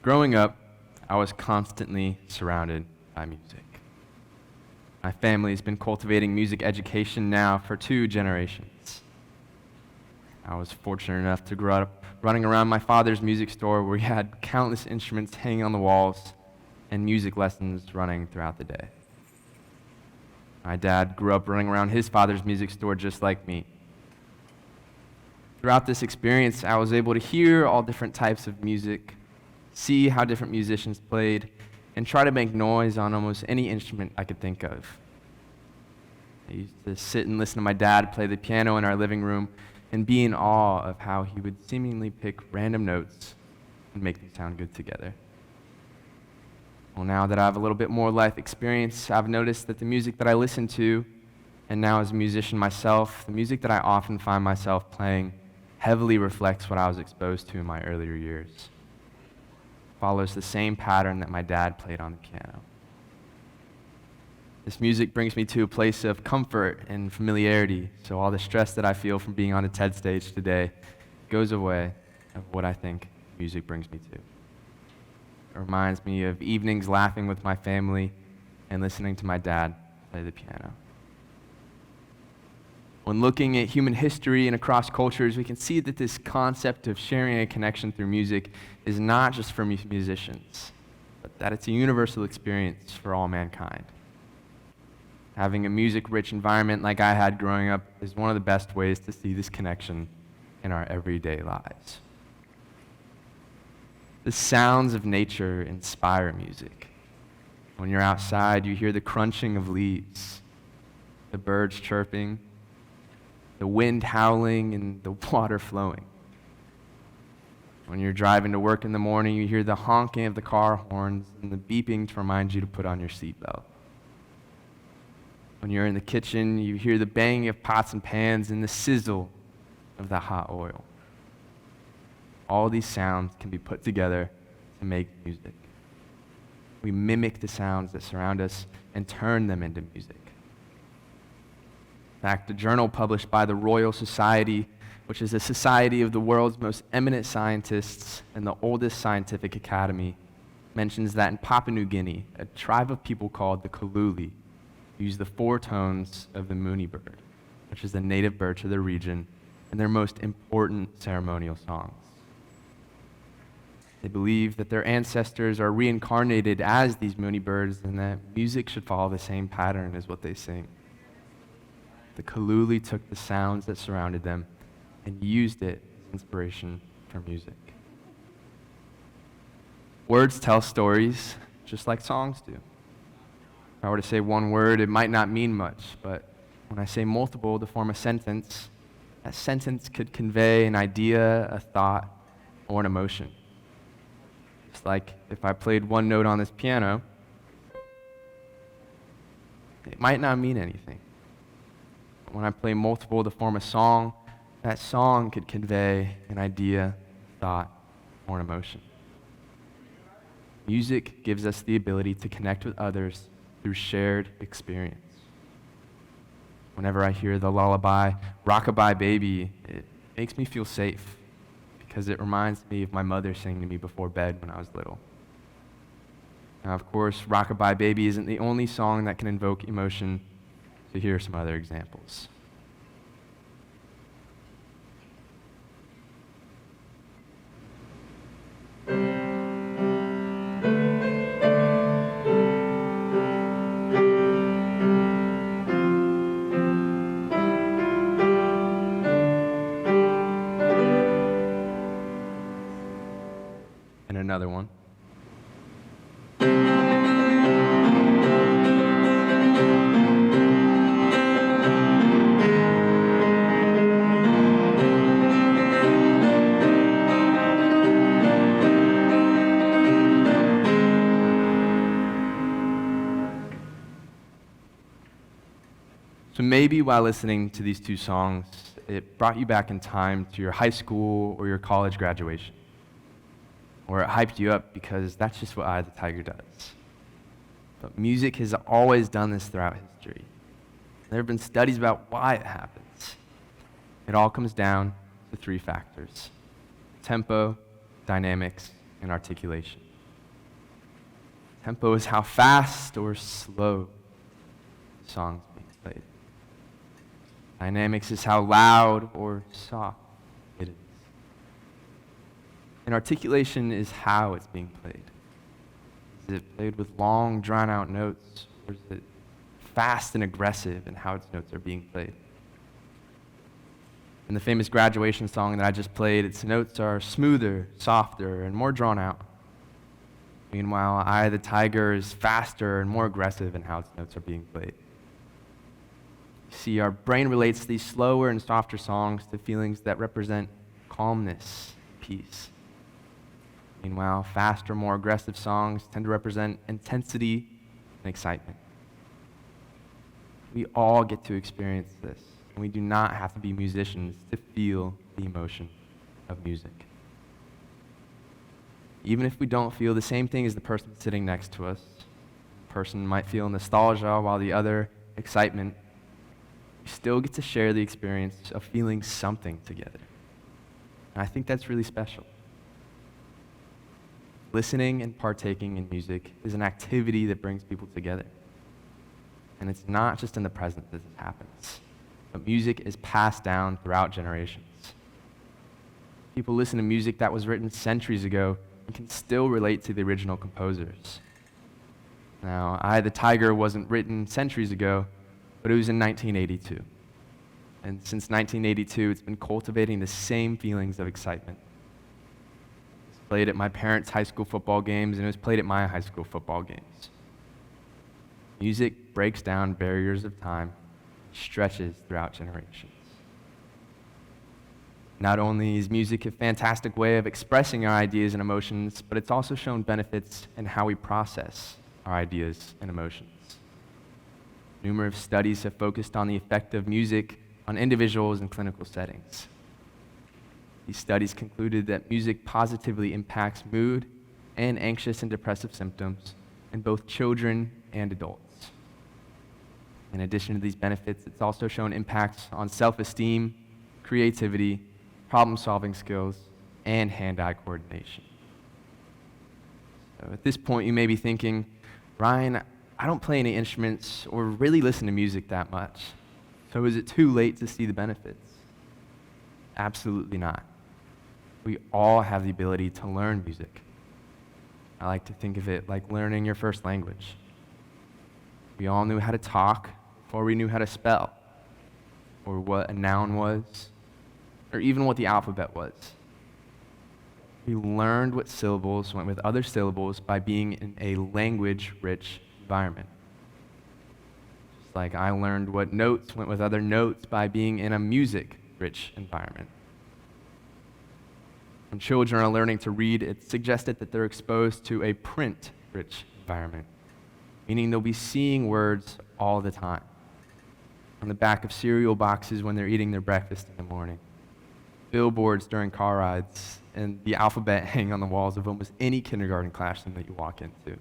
Growing up, I was constantly surrounded by music. My family's been cultivating music education now for 2 generations. I was fortunate enough to grow up running around my father's music store where he had countless instruments hanging on the walls and music lessons running throughout the day. My dad grew up running around his father's music store just like me. Throughout this experience, I was able to hear all different types of music, see how different musicians played, and try to make noise on almost any instrument I could think of. I used to sit and listen to my dad play the piano in our living room and be in awe of how he would seemingly pick random notes and make them sound good together. Well, now that I have a little bit more life experience, I've noticed that the music that I listen to, and now as a musician myself, the music that I often find myself playing heavily reflects what I was exposed to in my earlier years. Follows the same pattern that my dad played on the piano. This music brings me to a place of comfort and familiarity, so all the stress that I feel from being on a TED stage today goes away of what I think music brings me to. It reminds me of evenings laughing with my family and listening to my dad play the piano. When looking at human history and across cultures, we can see that this concept of sharing a connection through music is not just for musicians, but that it's a universal experience for all mankind. Having a music-rich environment like I had growing up is one of the best ways to see this connection in our everyday lives. The sounds of nature inspire music. When you're outside, you hear the crunching of leaves, the birds chirping, the wind howling, and the water flowing. When you're driving to work in the morning, you hear the honking of the car horns and the beeping to remind you to put on your seatbelt. When you're in the kitchen, you hear the banging of pots and pans and the sizzle of the hot oil. All these sounds can be put together to make music. We mimic the sounds that surround us and turn them into music. In fact, a journal published by the Royal Society, which is a society of the world's most eminent scientists and the oldest scientific academy, mentions that in Papua New Guinea, a tribe of people called the Kaluli use the 4 tones of the mooney bird, which is a native bird to their region, in their most important ceremonial songs. They believe that their ancestors are reincarnated as these mooney birds and that music should follow the same pattern as what they sing. The Kaluli took the sounds that surrounded them and used it as inspiration for music. Words tell stories just like songs do. If I were to say one word, it might not mean much, but when I say multiple to form a sentence, that sentence could convey an idea, a thought, or an emotion. Just like if I played one note on this piano, it might not mean anything. When I play multiple to form a song, that song could convey an idea, thought, or an emotion. Music gives us the ability to connect with others through shared experience. Whenever I hear the lullaby, Rockabye Baby, it makes me feel safe because it reminds me of my mother singing to me before bed when I was little. Now, of course, Rockabye Baby isn't the only song that can invoke emotion. So here are some other examples. And another one. maybe while listening to these two songs, it brought you back in time to your high school or your college graduation. Or it hyped you up because that's just what Eye of the Tiger does. But music has always done this throughout history. There have been studies about why it happens. It all comes down to three factors: tempo, dynamics, and articulation. Tempo is how fast or slow the song's being played. Dynamics is how loud or soft it is. And articulation is how it's being played. Is it played with long, drawn-out notes, or is it fast and aggressive in how its notes are being played? In the famous graduation song that I just played, its notes are smoother, softer, and more drawn out. Meanwhile, Eye of the Tiger is faster and more aggressive in how its notes are being played. See, our brain relates these slower and softer songs to feelings that represent calmness, peace. Meanwhile, faster, more aggressive songs tend to represent intensity and excitement. We all get to experience this, and we do not have to be musicians to feel the emotion of music. Even if we don't feel the same thing as the person sitting next to us, the person might feel nostalgia while the other excitement, we still get to share the experience of feeling something together. And I think that's really special. Listening and partaking in music is an activity that brings people together. And it's not just in the present that this happens, but music is passed down throughout generations. People listen to music that was written centuries ago and can still relate to the original composers. Now, Eye of the Tiger wasn't written centuries ago, but it was in 1982. And since 1982, it's been cultivating the same feelings of excitement. It was played at my parents' high school football games, and it was played at my high school football games. Music breaks down barriers of time, stretches throughout generations. Not only is music a fantastic way of expressing our ideas and emotions, but it's also shown benefits in how we process our ideas and emotions. Numerous studies have focused on the effect of music on individuals in clinical settings. These studies concluded that music positively impacts mood and anxious and depressive symptoms in both children and adults. In addition to these benefits, it's also shown impacts on self-esteem, creativity, problem-solving skills, and hand-eye coordination. So at this point, you may be thinking, Ryan, I don't play any instruments or really listen to music that much. So is it too late to see the benefits? Absolutely not. We all have the ability to learn music. I like to think of it like learning your first language. We all knew how to talk before we knew how to spell, or what a noun was, or even what the alphabet was. We learned what syllables went with other syllables by being in a language-rich environment. Just like I learned what notes went with other notes by being in a music-rich environment. When children are learning to read, it's suggested that they're exposed to a print-rich environment, meaning they'll be seeing words all the time. On the back of cereal boxes when they're eating their breakfast in the morning, billboards during car rides, and the alphabet hanging on the walls of almost any kindergarten classroom that you walk into.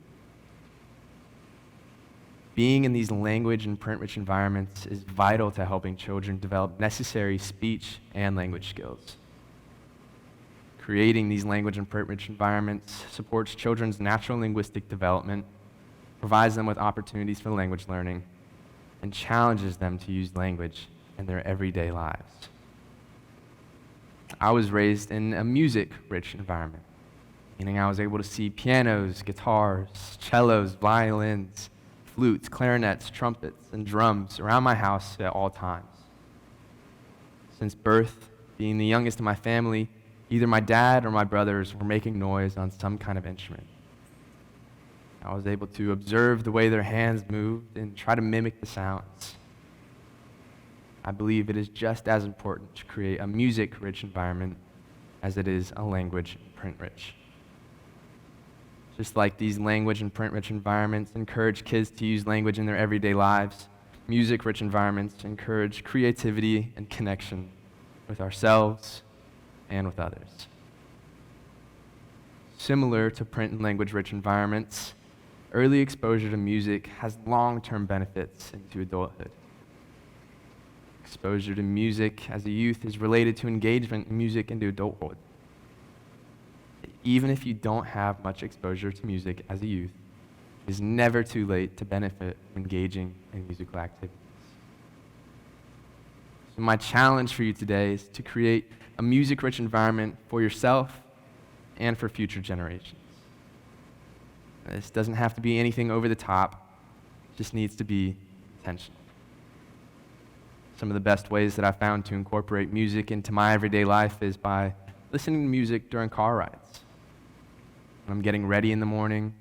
Being in these language and print-rich environments is vital to helping children develop necessary speech and language skills. Creating these language and print-rich environments supports children's natural linguistic development, provides them with opportunities for language learning, and challenges them to use language in their everyday lives. I was raised in a music-rich environment, meaning I was able to see pianos, guitars, cellos, violins, flutes, clarinets, trumpets, and drums around my house at all times. Since birth, being the youngest in my family, either my dad or my brothers were making noise on some kind of instrument. I was able to observe the way their hands moved and try to mimic the sounds. I believe it is just as important to create a music-rich environment as it is a language and print-rich. Just like these language and print-rich environments encourage kids to use language in their everyday lives, Music-rich environments encourage creativity and connection with ourselves and with others. Similar to print and language-rich environments, early exposure to music has long-term benefits into adulthood. Exposure to music as a youth is related to engagement in music into adulthood. Even if you don't have much exposure to music as a youth, it is never too late to benefit from engaging in musical activities. So my challenge for you today is to create a music-rich environment for yourself and for future generations. This doesn't have to be anything over the top, it just needs to be intentional. Some of the best ways that I've found to incorporate music into my everyday life is by listening to music during car rides. When I'm getting ready in the morning,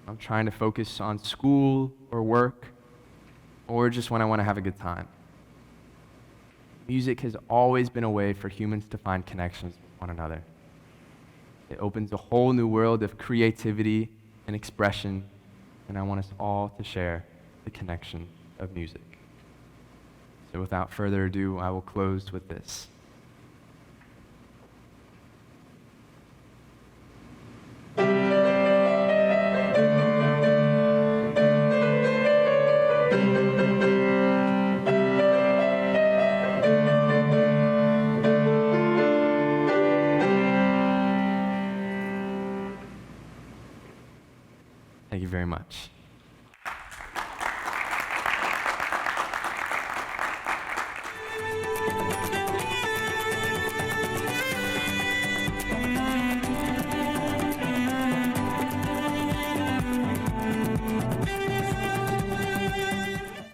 I'm trying to focus on school or work, or just when I want to have a good time. Music has always been a way for humans to find connections with one another. It opens a whole new world of creativity and expression, and I want us all to share the connection of music. So without further ado, I will close with this. Thank you very much.